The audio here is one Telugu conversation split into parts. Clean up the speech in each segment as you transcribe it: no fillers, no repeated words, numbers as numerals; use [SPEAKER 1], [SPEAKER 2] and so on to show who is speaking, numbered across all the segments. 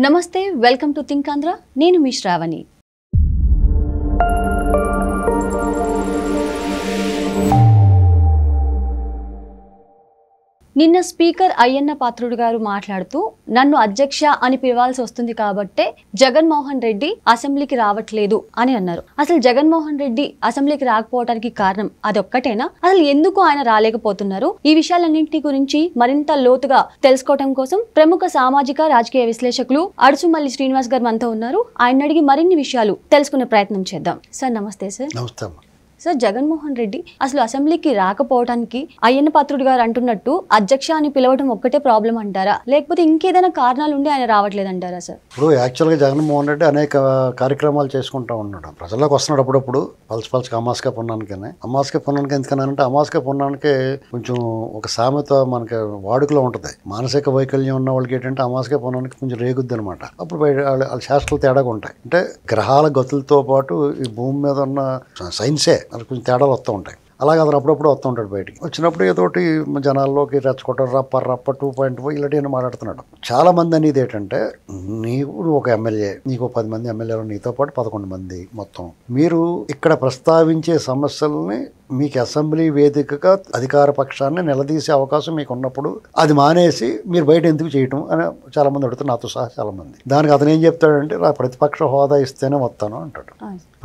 [SPEAKER 1] నమస్తే, వెల్కమ్ టు థింక్ ఆంధ్ర. నేను మీ శ్రావణి. నిన్న స్పీకర్ అయ్యన్న పాత్రుడు గారు మాట్లాడుతూ నన్ను అధ్యక్ష అని పిలవాల్సి వస్తుంది కాబట్టే జగన్మోహన్ రెడ్డి అసెంబ్లీకి రావట్లేదు అని అన్నారు. అసలు జగన్మోహన్ రెడ్డి అసెంబ్లీకి రాకపోవడానికి కారణం అదొక్కటేనా? అసలు ఎందుకు ఆయన రాలేకపోతున్నారు? ఈ విషయాలన్నింటి గురించి మరింత లోతుగా తెలుసుకోవడం కోసం ప్రముఖ సామాజిక రాజకీయ విశ్లేషకులు అడుసుమల్లి శ్రీనివాస్ గారు మనతో ఉన్నారు. ఆయన అడిగి మరిన్ని విషయాలు తెలుసుకునే ప్రయత్నం చేద్దాం. సార్ నమస్తే. సార్
[SPEAKER 2] నమస్తే.
[SPEAKER 1] సార్, జగన్మోహన్ రెడ్డి అసలు అసెంబ్లీకి రాకపోవడానికి అయ్యన్న పాత్రుడు గారు అంటున్నట్టు అధ్యక్ష అని పిలవడం ఒక్కటే ప్రాబ్లం అంటారా, లేకపోతే ఇంకేదైనా కారణాలు ఉండి ఆయన రావట్లేదు అంటారా? సార్,
[SPEAKER 2] ఇప్పుడు యాక్చువల్గా జగన్మోహన్ రెడ్డి అనేక కార్యక్రమాలు చేసుకుంటూ ఉన్నాడు. ప్రజల్లోకి వస్తున్నాడు అప్పుడప్పుడు పల్స్ అమాస్కా పున్నానికనే. అమాస్కా పున్నానికి ఎందుకన్నానంటే అమాస్కా పున్నానికి కొంచెం ఒక సామెత మనకి వాడుకలో ఉంటుంది. మానసిక వైకల్యం ఉన్న వాళ్ళకి ఏంటంటే అమాస్కా పున్నానికి కొంచెం రేగుద్ది అనమాట. అప్పుడు వాళ్ళ శాస్త్రాలు తేడాగా ఉంటాయి. అంటే గ్రహాల గతులతో పాటు ఈ భూమి మీద ఉన్న సైన్సే అది కొంచెం తేడాలు వస్తూ ఉంటాయి. అలాగే అతను అప్పుడప్పుడు వస్తూ ఉంటాడు. బయటికి వచ్చినప్పుడు ఏదోటి జనాల్లోకి రెచ్చగొట్టడం రప్ప 2.0 ఇలాంటివన్నీ మాట్లాడుతున్నాడు. చాలా మంది అనేది ఏంటంటే నీకు ఒక ఎమ్మెల్యే, నీకు 10 మంది ఎమ్మెల్యేలు, నీతో పాటు 11 మంది మొత్తం మీరు ఇక్కడ ప్రస్తావించే సమస్యల్ని మీకు అసెంబ్లీ వేదికగా అధికార పక్షాన్ని నిలదీసే అవకాశం మీకు ఉన్నప్పుడు అది మానేసి మీరు బయట ఎందుకు చేయటం అని చాలా మంది అడుగుతారు, నాతో సహా చాలా మంది. దానికి అతను ఏం చెప్తాడంటే నా ప్రతిపక్ష హోదా ఇస్తేనే వస్తాను అంటాడు.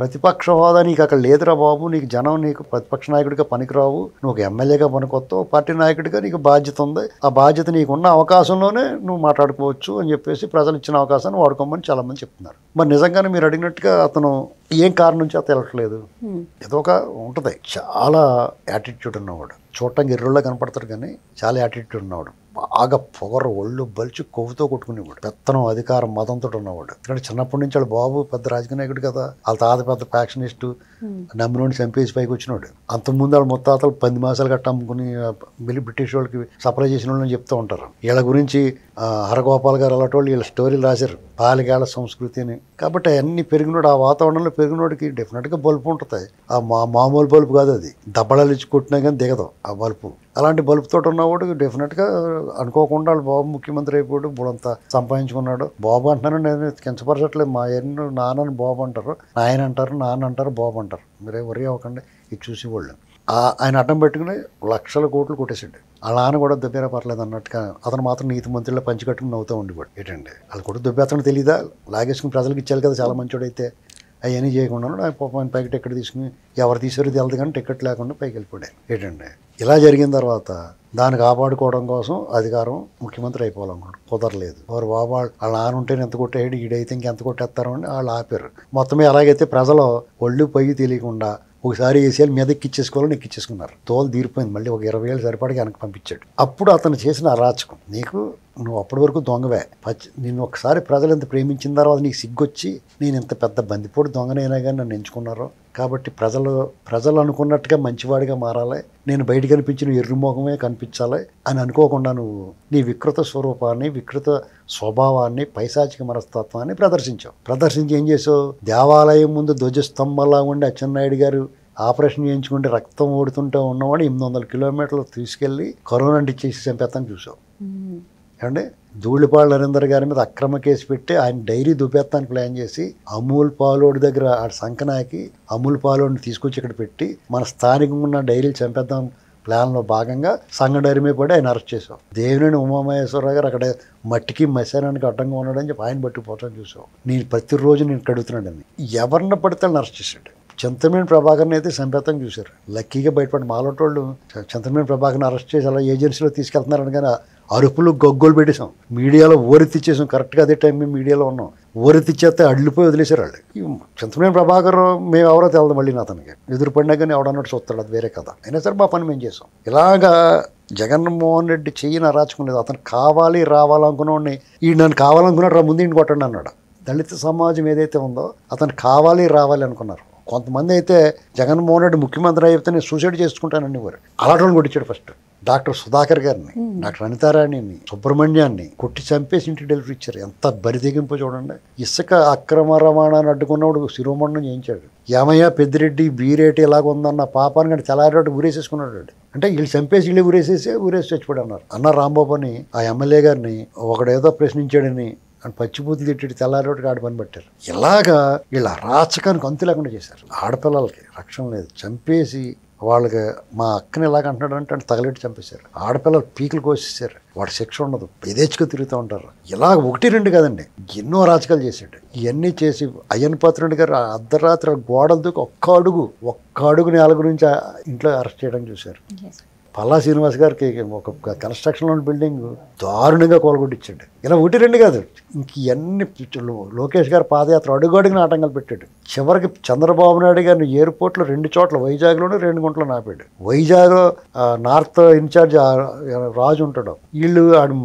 [SPEAKER 2] ప్రతిపక్ష హోదా నీకు అక్కడ లేదురా బాబు, నీకు జనం నీకు ప్రతిపక్ష నాయకుడిగా పనికిరావు, నువ్వు ఒక ఎమ్మెల్యేగా పనికొస్తావు, పార్టీ నాయకుడిగా నీకు బాధ్యత ఉంది, ఆ బాధ్యత నీకున్న అవకాశంలోనే నువ్వు మాట్లాడుకోవచ్చు అని చెప్పేసి ప్రజలు ఇచ్చిన అవకాశాన్ని వాడుకోమని చాలా మంది చెప్తున్నారు. మరి నిజంగానే మీరు అడిగినట్టుగా అతను ఏం కారణం నుంచి అతను వెళ్ళట్లేదు? ఏదో ఒక ఉంటుంది. చాలా యాటిట్యూడ్ ఉన్నవాడు, చూడటానికి ఎర్రుల్లో కనపడతాడు కానీ చాలా యాటిట్యూడ్ ఉన్నవాడు, బాగా పొగరు ఒళ్ళు బలిచి కొవ్వుతో కొట్టుకునేవాడు, పెత్తనం అధికారం మతంతో ఉన్నవాడు. ఎందుకంటే చిన్నప్పటి నుంచి వాళ్ళ బాబు పెద్ద రాజకీయ నాయకుడు కదా, వాళ్ళ తాత పెద్ద ఫ్యాక్షనిస్టు, నమ్మినోడిని చంపేసి పైకి వచ్చినాడు. అంతకుముందు వాళ్ళ ముత్తాతలు 10 మాసాలు గట్ట అమ్ముకుని బ్రిటిష్ వాళ్ళకి సప్లై చేసిన వాళ్ళని చెప్తూ ఉంటారు. వీళ్ళ గురించి హరగోపాల్ గారు అలాంటి వాళ్ళు వీళ్ళ స్టోరీలు రాశారు, పాలిగాళ్ళ సంస్కృతి అని. కాబట్టి అవన్నీ పెరిగినోడు, ఆ వాతావరణంలో పెరిగినోడికి డెఫినెట్గా బల్బు ఉంటుంది. ఆ మామూలు బల్బు కాదు, అది దబ్బళాలు ఇచ్చి కొట్టినా కానీ దిగదు ఆ బల్బు. అలాంటి బల్బుతో ఉన్నవాడు డెఫినెట్గా అనుకోకుండా వాళ్ళు బాబు ముఖ్యమంత్రి అయిపోయాడు, బుడంత సంపాదించుకున్నాడు. బాబు అంటున్నాను, నేను కించపరచట్లేదు, మా ఎన్ను నాన్నని బాబు అంటారు, నాయన అంటారు, నాన్న అంటారు, బాబు అంటారు. మీరే వరి అవ్వకండి ఇది చూసేవాళ్ళు. ఆయన అడ్డం పెట్టుకుని లక్షల కోట్లు కొట్టేసాడు. వాళ్ళ నాన్న కూడా దుబ్బేరా పర్లేదు అన్నట్టుగా అతను మాత్రం నీతి మంత్రుల్లో పంచి కట్టుకుని నవ్వుతూ ఉండేవాడు. ఏంటండి వాళ్ళు కూడా దుబ్బేతను తెలీదా, లాగేసుకుని ప్రజలకు ఇచ్చారు కదా, చాలా మంచోడైతే అవన్నీ చేయకుండా ఆయన పైకి టికెట్ తీసుకుని ఎవరు తీసారో తెలియదు కానీ టికెట్ లేకుండా పైకి వెళ్ళిపోయాడు. ఏంటండి ఇలా జరిగిన తర్వాత దాన్ని కాపాడుకోవడం కోసం అధికారం ముఖ్యమంత్రి అయిపోవాలనుకున్నాడు, కుదరలేదు. వారు బాబు వాళ్ళ నాన్న ఉంటేనే ఎంత కొట్టేయడు, ఈడైతే ఇంకెంత కొట్టేస్తారు అని వాళ్ళు ఆపారు. మొత్తమే ఎలాగైతే ప్రజలు ఒళ్ళు పొయ్యి తెలియకుండా ఒకసారి ఏసీఎల్ మీద ఎక్కిచ్చేసుకోవాలని ఎక్కిచ్చేసుకున్నారు. తోలు తీరిపోయింది. మళ్ళీ ఒక 20 ఏళ్ళు సరిపడికి వెనక్కి పంపించాడు. అప్పుడు అతను చేసిన అరాచకం, నువ్వు అప్పటి వరకు దొంగవే, నిన్ను ఒకసారి ప్రజలు ఎంత ప్రేమించిన తర్వాత నీకు సిగ్గొచ్చి నేను ఇంత పెద్ద బందిపోటు దొంగనైనా కానీ నన్ను ఎంచుకున్నారు, కాబట్టి ప్రజలు అనుకున్నట్టుగా మంచివాడిగా మారాలి, నేను బయట కనిపించిన ఎర్రుమోహమే కనిపించాలి అని అనుకోకుండా నువ్వు నీ వికృత స్వరూపాన్ని, వికృత స్వభావాన్ని, పైశాచిక మనస్తత్వాన్ని ప్రదర్శించి ఏం చేసావు? దేవాలయం ముందు ధ్వజస్తంభంలా ఉండి అచ్చెన్నాయుడు గారు ఆపరేషన్ చేయించుకుంటే రక్తం ఓడుతుంటే ఉన్నవాడు 800 కిలోమీటర్లు తీసుకెళ్లి కరోనా అంటించేసి చంపేస్తాను చూసావు. ఏమంటే ధూళిపాళ్ళ నరేందర్ గారి మీద అక్రమ కేసు పెట్టి ఆయన డైరీ దుబ్బేస్తానికి ప్లాన్ చేసి అమూల్ పాలోడి దగ్గర ఆ సంకనాకి అమూల్ పాలోడిని తీసుకొచ్చి ఇక్కడ పెట్టి మన స్థానికంగా ఉన్న డైరీలు చంపేద్దాం ప్లాన్లో భాగంగా సంఘ డైరీ మీద పడి ఆయన అరెస్ట్ చేసాం. దేవినేని ఉమామహేశ్వరరావు గారు అక్కడ మట్టికి మశానానికి అడ్డంగా ఉన్నాడని చెప్పి ఆయన పట్టుకుపోతాను చూసాం. నేను ప్రతిరోజు నేను కడుగుతున్నాడని ఎవరిని పడితే వాళ్ళని అరెస్ట్ చేశాడు. చింతమనేని ప్రభాకర్ని అయితే చంపేతం చూశారు. లక్కీగా బయటపడి మాలోటోళ్ళు చింతమనేని ప్రభాకర్ని అరెస్ట్ చేసి అలా ఏజెన్సీలో తీసుకెళ్తున్నారని కానీ అరుపులు గొగ్గోలు పెట్టేసాం, మీడియాలో ఓరెత్తిచ్చేసాం. కరెక్ట్గా అదే టైం మేము మీడియాలో ఉన్నాం. ఓరెత్తిచ్చేస్తే అడ్లిపోయి వదిలేశారు వాళ్ళు. చింతమనేని ప్రభాకర్ మేము ఎవరో తెలదు, మళ్ళీ అతనికి ఎదురుపడినా కానీ ఎవడన్నట్టు చూస్తాడు, అది వేరే కథ. అయినా సరే మా పని మేము చేసాం. ఇలాగా జగన్మోహన్ రెడ్డి చెయ్యిని అరాచుకునేది. అతను కావాలి రావాలనుకున్నవాడిని ఈ నన్ను కావాలనుకున్నాడు ముందు ఇంటి కొట్టండి అన్నాడు. దళిత సమాజం ఏదైతే ఉందో అతను కావాలి రావాలి అనుకున్నారు. కొంతమంది అయితే జగన్మోహన్ రెడ్డి ముఖ్యమంత్రి అయిపోతే నేను సూసైడ్ చేసుకుంటానని వారు అలాంటి వాళ్ళని కొట్టించాడు. ఫస్ట్ డాక్టర్ సుధాకర్ గారిని, డాక్టర్ అనితారాణిని, సుబ్రహ్మణ్యాన్ని కొట్టి చంపేసి ఇంటికి డెలివరీ ఇచ్చారు. ఎంత బరితెగింపు చూడండి. ఇసుక అక్రమ రవాణాన్ని అడ్డుకున్నప్పుడు శిరోమండనం చేయించాడు. ఏమయ్య పెద్దిరెడ్డి బీరేటి ఇలాగ ఉందన్న పాపాన్ని కానీ తెల్లారి ఊరేసేసుకున్నాడు. అంటే వీళ్ళు చంపేసి వీళ్ళు ఊరేసి చచ్చిపోయాడు అన్నారు రాంబాబు అని. ఆ ఎమ్మెల్యే గారిని ఒకడేదో ప్రశ్నించాడని అని పచ్చిబూతులు తిట్టి తెల్లారోటికి ఆడి పని పెట్టారు. ఇలాగా వీళ్ళ అరాచకానికి అంతు లేకుండా చేశారు. ఆడపిల్లలకి రక్షణ లేదు, చంపేసి వాళ్ళకి మా అక్కని ఎలాగ అంటున్నాడంటే అంటే తగలెట్టి చంపేశారు. ఆడపిల్లలు పీకులు కోసేసారు. వాడి శిక్ష ఉండదు, యథేచ్ఛగా తిరుగుతూ ఉంటారు. ఇలాగ 1-2 కాదండి, ఎన్నో అరాచకాలు చేశాడు. ఇవన్నీ చేసి అయ్యన్న పాత్రుడు గారు అర్ధరాత్రి గోడలు దూకి ఒక్క అడుగు నేల గురించి ఇంట్లో అరెస్ట్ చేయడానికి చూశారు. పల్లా శ్రీనివాస్ గారికి ఒక కన్స్ట్రక్షన్లోని బిల్డింగ్ దారుణంగా కోలగొట్టించాడు. ఇలా 1-2 కాదు, ఇంక ఇవన్నీ లోకేష్ గారు పాదయాత్ర అడుగడుగున ఆటంకాలు పెట్టాడు. చివరికి చంద్రబాబు నాయుడు గారిని ఎయిర్పోర్ట్లో 2 చోట్ల, వైజాగ్లోనే 2 గుంటలు నాపాడు. వైజాగ్ నార్త్ ఇన్ఛార్జ్ రాజు ఉంటాడు, వీళ్ళు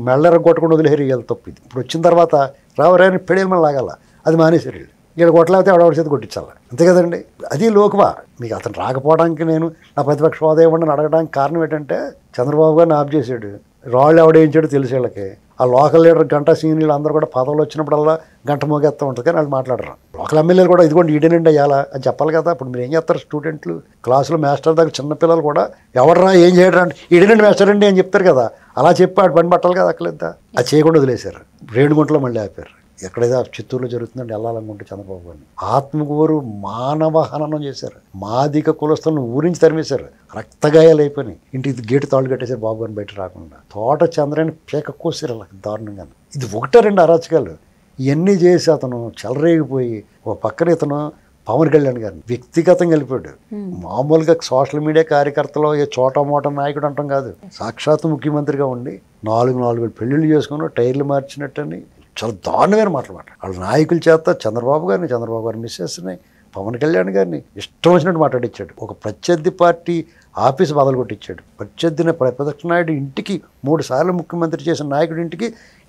[SPEAKER 2] మెల్లర కొట్టకుండా వదిలేరు. వీళ్ళు తప్పింది. ఇప్పుడు వచ్చిన తర్వాత రావరాని పెడేమని లాగాల, అది మానేశారు. వీళ్ళు కొట్టలేకపోతే ఆడవాడి చేతి కొట్టించాలి, అంతే కదండి. అది లోకువా. మీకు అతను రాకపోవడానికి నేను నా ప్రతిపక్ష హోదా ఇవ్వండి అడగడానికి కారణం ఏంటంటే చంద్రబాబు గారిని ఆఫ్ చేశాడు. రాళ్ళు ఎవడేయించాడు తెలుసు వీళ్ళకి. ఆ లోకల్ లీడర్ గంటా సీనియర్లు అందరూ కూడా పదవులు వచ్చినప్పుడల్లా గంట మోగేస్తూ ఉంటుంది, కానీ వాళ్ళు మాట్లాడరు. లోకల్ ఎమ్మెల్యేలు కూడా ఇదిగోండి ఈడేనండి అయ్యాలా అని చెప్పాలి కదా. ఇప్పుడు మీరు ఏం చేస్తారు, స్టూడెంట్లు క్లాసులో మాస్టర్ దగ్గర చిన్నపిల్లలు కూడా ఎవడరా ఏం చేయడం అంటే ఈడేనండి మాస్టర్ అండి అని చెప్తారు కదా. అలా చెప్పి ఆడు పని పట్టాలి కదా, అక్కలేదా. అది చేయకుండా వదిలేశారు. 2 గుంటలో మళ్ళీ ఆపారు. ఎక్కడైతే చిత్తూరులో జరుగుతుందండి వెళ్ళాలనుకుంటే చంద్రబాబు గారిని ఆత్మకూరు మానవ హననం చేశారు. మాదిక కులస్తులను ఊరించి తరిమేశారు. రక్తగాయాలు అయిపోయినాయి. ఇంటికి గేటు తాళ్ళు కట్టేశారు బాబు గారిని బయట రాకుండా. తోట చంద్రాన్ని పేక కోసారు అలా దారుణంగా. ఇది 1-2 అరాచకాలు. ఇవన్నీ చేసి అతను చెలరేగిపోయి ఓ పక్కన ఇతను పవన్ కళ్యాణ్ గారిని వ్యక్తిగతంగా వెళ్ళిపోయాడు. మామూలుగా సోషల్ మీడియా కార్యకర్తలో ఏ చోట మోట నాయకుడు అంటాం కాదు, సాక్షాత్తు ముఖ్యమంత్రిగా ఉండి 4 పెళ్లిళ్ళు చేసుకుని టైర్లు మార్చినట్టని చాలా దారుణమైన మాటలు వాళ్ళ నాయకుల చేత చంద్రబాబు గారి మిస్సెస్ని, పవన్ కళ్యాణ్ గారిని ఇష్టం వచ్చినట్టు మాట్లాడించాడు. ఒక ప్రత్యర్థి పార్టీ ఆఫీస్ బదలు కొట్టించాడు. ప్రత్యర్థిని ప్రతిపక్ష నాయుడు ఇంటికి 3 సార్లు ముఖ్యమంత్రి చేసిన నాయకుడి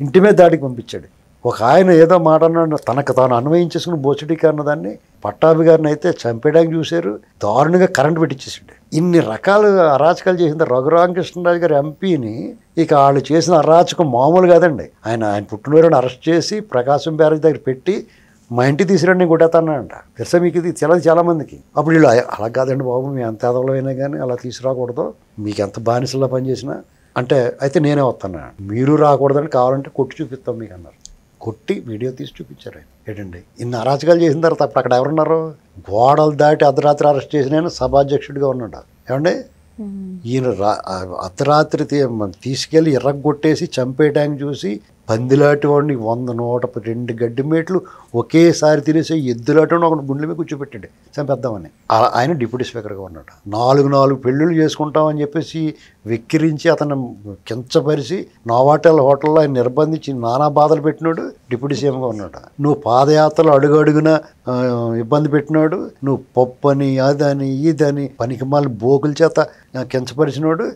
[SPEAKER 2] ఇంటి మీద దాడికి పంపించాడు. ఒక ఆయన ఏదో మాట అన్నాడు, తనకు తాను అన్వయించేసుకుని బోసుడీకరణ దాన్ని పట్టాభి గారిని అయితే చంపేయడానికి చూశారు. దారుణంగా కరెంటు పెట్టించేసాడు. ఇన్ని రకాల అరాచకాలు చేసిన రఘురామకృష్ణరాజు గారి ఎంపీని ఇక వాళ్ళు చేసిన అరాచకం మామూలు కాదండి. ఆయన పుట్టినరోజుని అరెస్ట్ చేసి ప్రకాశం బ్యారేజ్ దగ్గర పెట్టి మా ఇంటికి తీసుకురండి నేను కొట్టేస్తానంట. తెలుసా మీకు ఇది తెలియదు చాలామందికి. అప్పుడు వీళ్ళు అలా కాదండి బాబు, మీ ఎంత ఎదవలో అయినా కానీ అలా తీసుకురాకూడదు, మీకు ఎంత బానిసల్లో పనిచేసినా అంటే అయితే నేనే వస్తాను, మీరు రాకూడదని కావాలంటే కొట్టి చూపిస్తాం మీకు అన్నారు. కొట్టి వీడియో తీసి చూపించారు. ఏంటండి ఇన్ని అరాచకాలు చేసిన తర్వాత అప్పుడు అక్కడ ఎవరున్నారు? గోడలు దాటి అర్ధరాత్రి అరెస్ట్ చేసిన ఆయన సభాధ్యక్షుడిగా ఉన్నాడు. ఏమండి ఈయన అర్ధరాత్రి తీసుకెళ్ళి ఎర్రగొట్టేసి చంపేయడానికి చూసి పందిలాంటి వాడిని 100-102 గడ్డి మేట్లు ఒకేసారి తినేసి ఎద్దులాంటి వాడిని ఒక గుండెల మీద కూర్చోబెట్టాడు చంపేద్దామని. ఆయన డిప్యూటీ స్పీకర్గా ఉన్నాడు. 4 పెళ్ళిళ్ళు చేసుకుంటామని చెప్పేసి వెక్కిరించి అతను కించపరిచి నోవాటెల్ హోటల్లో ఆయన నిర్బంధించి నానా బాధలు పెట్టినాడు. డిప్యూటీ సీఎంగా ఉన్నాడు. నువ్వు పాదయాత్రలు అడుగడుగున ఇబ్బంది పెట్టినాడు. నువ్వు పప్పు అని అదని ఇదని పనికిమాలి బోకుల చేత కించపరిచినాడు.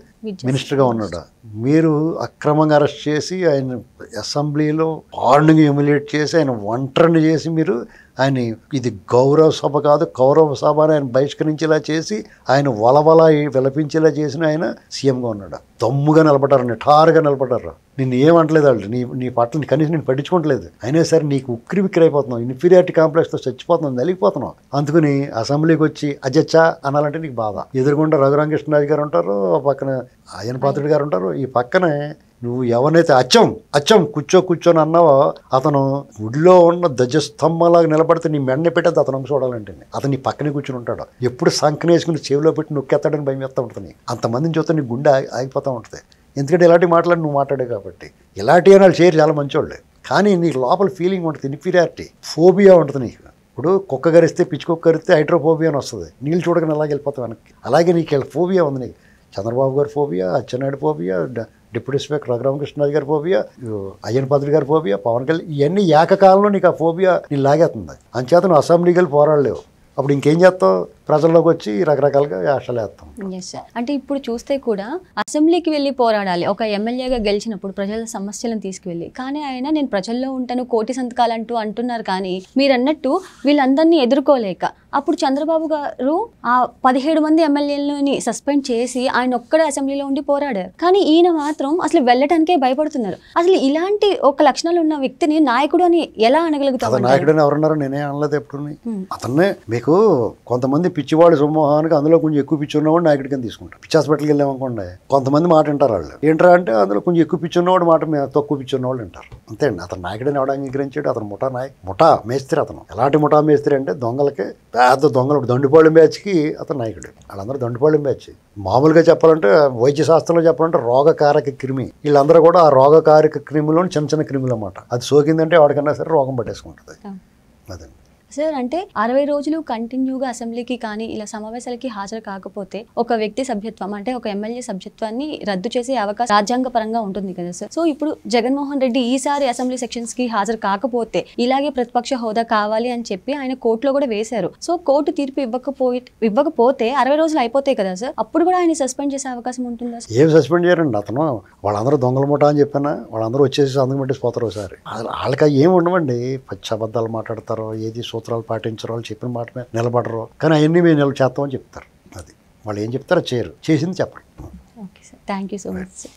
[SPEAKER 2] మినిస్టర్గా ఉన్నాడు. మీరు అక్రమంగా అరెస్ట్ చేసి ఆయన అసెంబ్లీలో దారుణంగా హ్యూమిలియేట్ చేసి ఆయన ఒంటరిని చేసి మీరు ఆయన ఇది గౌరవ సభ కాదు కౌరవ సభ అని ఆయన బహిష్కరించేలా చేసి ఆయన వలవల విలపించేలా చేసిన ఆయన సీఎంగా ఉన్నాడు. దమ్ముగా నిలబడ్డారు, నిఠారుగా నిలబడ్డారు. నిన్ను ఏమంటలేదు వాళ్ళు, నీ పట్ల కనీసం నేను పట్టించుకోవట్లేదు. అయినా సరే నీకు ఉక్కిరి బిక్కిరి అయిపోతున్నావు, ఇన్ఫీరియారిటీ కాంప్లెక్స్తో చచ్చిపోతున్నావు, నలిగిపోతున్నావు. అందుకని అసెంబ్లీకి వచ్చి అజచ్చా అనాలంటే నీకు బాధ. ఎదురుగుండా రఘురామకృష్ణరాజు గారు ఉంటారు, పక్కన అయ్యన్న పాత్రుడు గారు ఉంటారు. ఈ పక్కనే నువ్వు ఎవరైతే అచ్చం కూర్చొని అన్నావో అతను గుడిలో ఉన్న ధ్వజస్తంభంలాగా నిలబడితే నీ మెండ పెట్టేది అతను చూడాలంటే అతను నీ పక్కనే కూర్చుని ఉంటాడు. ఎప్పుడు సంకనేసుకుని చెవిలో పెట్టి నొక్కేస్తాడని భయం వేస్తూ ఉంటుంది. అంతమందిని చూస్తే నీ గుండె ఆగిపోతూ ఉంటుంది. ఎందుకంటే ఇలాంటి మాటలు నువ్వు మాట్లాడే కాబట్టి. ఇలాంటి వాళ్ళు చేయరు చాలా మంచోళ్ళే, కానీ నీకు లోపల ఫీలింగ్ ఉంటుంది, ఇన్ఫీరియారిటీ, ఫోబియా ఉంటుంది నీకు. ఇప్పుడు కుక్క గరిస్తే పిచ్చి కుక్క గరిస్తే హైడ్రోఫోబియా అని వస్తుంది, నీళ్ళు చూడగానే అలాగే వెళ్ళిపోతావు వెనక్కి. అలాగే నీకు ఫోబియా ఉంది నీకు. చంద్రబాబు గారి phobia, Atchannaidu phobia, deputy speaker Raghuramakrishnaraju గారి ఫోబియా, అయ్యన్న పాత్రుడు గారి ఫోబియా, పవన్ కళ్యాణ్, ఇవన్నీ ఏకకాలంలో నీకు ఆ ఫోబియా నేను లాగేస్తుంది. అంచేత నువ్వు అసెంబ్లీకి వెళ్ళి పోరాడలేవు. అప్పుడు ఇంకేం చేస్తావు? ప్రజల్లోకి వచ్చి రకరకాలుగా యాషలు వేస్తాం.
[SPEAKER 1] అంటే ఇప్పుడు చూస్తే కూడా అసెంబ్లీకి వెళ్ళి పోరాడాలి. ఒక ఎమ్మెల్యేగా గెలిచినప్పుడు ప్రజల సమస్యలను తీసుకువెళ్ళి, కానీ ఆయన నేను ప్రజల్లో ఉంటాను 1,000 సంతకాలు అంటున్నారు. కానీ మీరు అన్నట్టు వీళ్ళందరినీ ఎదుర్కోలేక అప్పుడు చంద్రబాబు గారు ఆ 17 మంది ఎమ్మెల్యేలని సస్పెండ్ చేసి ఆయన ఒక్కడే అసెంబ్లీలో ఉండి పోరాడారు. కానీ ఈయన మాత్రం అసలు వెళ్ళటానికే భయపడుతున్నారు. అసలు ఇలాంటి ఒక లక్షణాలు ఉన్న వ్యక్తిని నాయకుడు అని ఎలా అనగలుగుతారు?
[SPEAKER 2] నాయకుడు అని ఎవరన్నారో నేనే అనలేదు ఎప్పుడు. అతన్నే మీకు కొంతమంది పిచ్చివాడు సమూహానికి అందులో కొంచెం ఎక్కువ పిచ్చి ఉన్నవాడు నాయకుడి కింద తీసుకుంటారు. పిచ్చి హాస్పిటల్కి వెళ్ళామనుకోండి, కొంతమంది మాట వింటారు. వాళ్ళు ఏంటారా అంటే అందులో కొంచెం ఎక్కువ పిచ్చి ఉన్నవాడు మాట తక్కువ పిచ్చి ఉన్నవాళ్ళు వింటారు. అంతే అండి. అతను నాయకుడిని ఎవడ అంగీకరించాడు? అతను ముఠా మేస్త్రి. అతను ఎలాంటి ముఠా మేస్త్రి అంటే దొంగలకి పెద్ద దొంగలు దండుపాళెం బ్యాచ్కి అతను నాయకుడు. వాళ్ళందరూ దండుపాళెం బ్యాచ్. మామూలుగా చెప్పాలంటే వైద్య శాస్త్రంలో చెప్పాలంటే రోగకారక క్రిమి. వీళ్ళందరూ కూడా ఆ రోగకారక క్రిమిలోని చిన్న చిన్న క్రిములు అన్నమాట. అది సోకిందంటే వాడికన్నా సరే రోగం పట్టేసుకుంటుంది. అదండి
[SPEAKER 1] సార్. అంటే 60 రోజులు కంటిన్యూగా అసెంబ్లీకి కానీ ఇలా సమావేశాలకి హాజరు కాకపోతే ఒక వ్యక్తి సభ్యత్వం అంటే ఒక ఎమ్మెల్యే సభ్యత్వాన్ని రద్దు చేసే అవకాశం రాజ్యాంగ పరంగా ఉంటుంది కదా సార్. సో ఇప్పుడు జగన్మోహన్ రెడ్డి ఈసారి అసెంబ్లీ సెక్షన్స్ కి హాజరు కాకపోతే ఇలాగే ప్రతిపక్ష హోదా కావాలి అని చెప్పి ఆయన కోర్టులో కూడా వేశారు. సో కోర్టు తీర్పు ఇవ్వకపోతే 60 రోజులు అయిపోతాయి కదా సార్, అప్పుడు కూడా ఆయన సస్పెండ్ చేసే అవకాశం ఉంటుందా?
[SPEAKER 2] ఏం సస్పెండ్ చేయరండి. అతను వాళ్ళందరూ దొంగల ముఠా అని చెప్పినా వాళ్ళందరూ వచ్చేసి సంతకం పెట్టేసిపోతారు ఒకసారి. వాళ్ళకి ఏమి ఉండవండి. పచ్చి అబద్ధాలు మాట్లాడతారో, ఏది సూత్రాలు పాటించరో, వాళ్ళు చెప్పిన మాట మీద నిలబడరు. కానీ అవన్నీ మేము చేస్తామని చెప్తారు. అది వాళ్ళు ఏం చెప్తారో చేయరు, చేసింది చెప్పరు.
[SPEAKER 1] Okay sir, thank you so much sir.